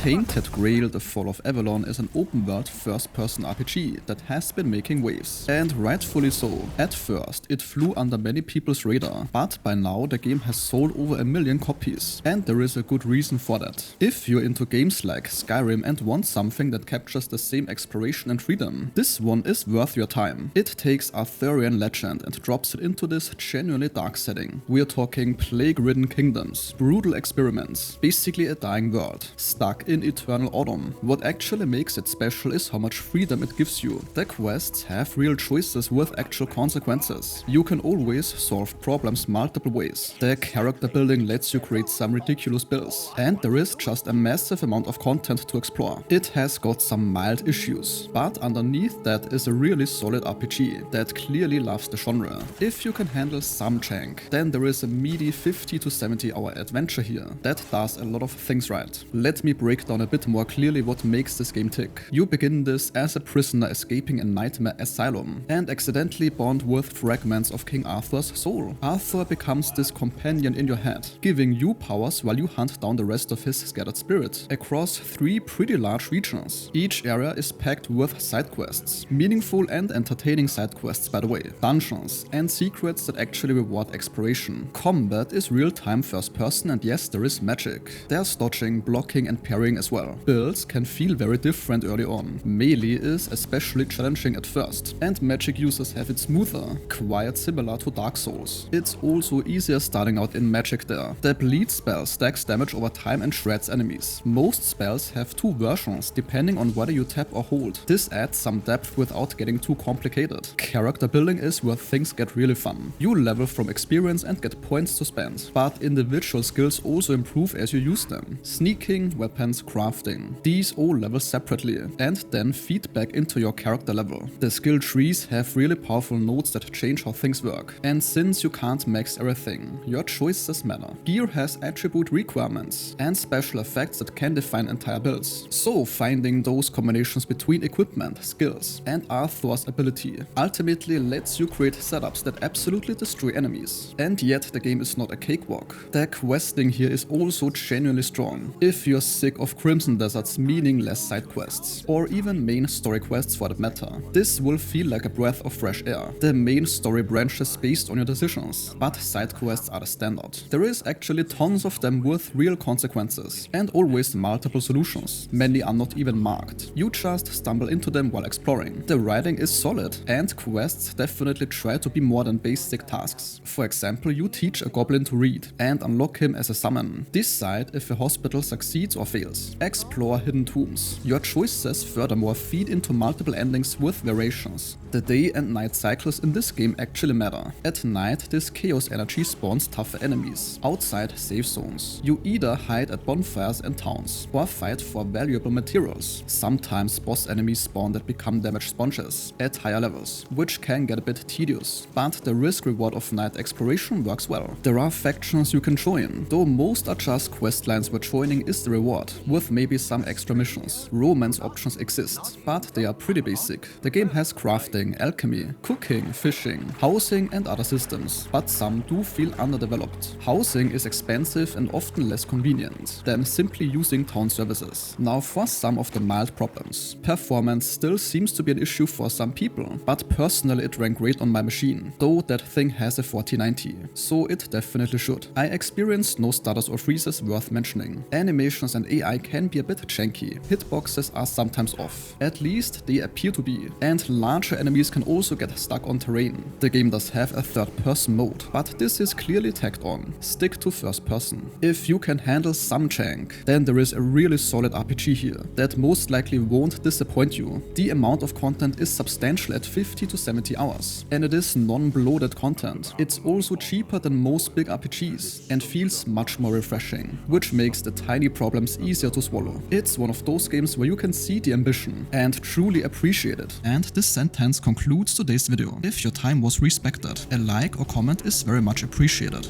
Tainted Grail, The Fall of Avalon is an open-world first-person RPG that has been making waves, and rightfully so. At first, it flew under many people's radar, but by now the game has sold over 1 million copies, and there is a good reason for that. If you're into games like Skyrim and want something that captures the same exploration and freedom, this one is worth your time. It takes Arthurian legend and drops it into this genuinely dark setting. We're talking plague-ridden kingdoms, brutal experiments, basically a dying world, stuck in eternal autumn. What actually makes it special is how much freedom it gives you. The quests have real choices with actual consequences. You can always solve problems multiple ways. The character building lets you create some ridiculous builds, and there is just a massive amount of content to explore. It has got some mild issues, but underneath that is a really solid RPG that clearly loves the genre. If you can handle some Jank, then there is a meaty 50 to 70 hour adventure here that does a lot of things right. Let me break down a bit more clearly what makes this game tick. You begin this as a prisoner escaping a nightmare asylum and accidentally bond with fragments of King Arthur's soul. Arthur becomes this companion in your head, giving you powers while you hunt down the rest of his scattered spirit across 3 pretty large regions. Each area is packed with side quests, meaningful and entertaining side quests by the way, dungeons, and secrets that actually reward exploration. Combat is real-time first person, and yes, there is magic. There's dodging, blocking and parrying as well. Builds can feel very different early on. Melee is especially challenging at first, and magic users have it smoother, quite similar to Dark Souls. It's also easier starting out in magic there. The bleed spell stacks damage over time and shreds enemies. Most spells have 2 versions depending on whether you tap or hold. This adds some depth without getting too complicated. Character building is where things get really fun. You level from experience and get points to spend, but individual skills also improve as you use them. Sneaking, weapons, crafting. These all level separately and then feed back into your character level. The skill trees have really powerful nodes that change how things work. And since you can't max everything, your choices matter. Gear has attribute requirements and special effects that can define entire builds. So finding those combinations between equipment, skills, and Arthur's ability ultimately lets you create setups that absolutely destroy enemies. And yet the game is not a cakewalk. The questing here is also genuinely strong. If you're sick of Crimson Desert's meaningless side quests, or even main story quests for that matter, this will feel like a breath of fresh air. The main story branches based on your decisions, but side quests are the standard. There is actually tons of them with real consequences, and always multiple solutions. Many are not even marked. You just stumble into them while exploring. The writing is solid, and quests definitely try to be more than basic tasks. For example, you teach a goblin to read, and unlock him as a summon. Decide if a hospital succeeds or fails. Explore hidden tombs. Your choices furthermore feed into multiple endings with variations. The day and night cycles in this game actually matter. At night, this chaos energy spawns tougher enemies outside safe zones. You either hide at bonfires and towns, or fight for valuable materials. Sometimes boss enemies spawn that become damage sponges at higher levels, which can get a bit tedious, but the risk-reward of night exploration works well. There are factions you can join, though most are just quest lines where joining is the reward, with maybe some extra missions. Romance options exist, but they are pretty basic. The game has crafting, alchemy, cooking, fishing, housing and other systems, but some do feel underdeveloped. Housing is expensive and often less convenient than simply using town services. Now for some of the mild problems. Performance still seems to be an issue for some people, but personally it ran great on my machine, though that thing has a 4090, so it definitely should. I experienced no stutters or freezes worth mentioning. Animations and AI can be a bit janky. Hitboxes are sometimes off, at least they appear to be, and larger enemies can also get stuck on terrain. The game does have a third-person mode, but this is clearly tacked on. Stick to first person. If you can handle some jank, then there is a really solid RPG here that most likely won't disappoint you. The amount of content is substantial at 50 to 70 hours, and it is non-bloated content. It's also cheaper than most big RPGs and feels much more refreshing, which makes the tiny problems easier to swallow. It's one of those games where you can see the ambition and truly appreciate it. And this sentence concludes today's video. If your time was respected, a like or comment is very much appreciated.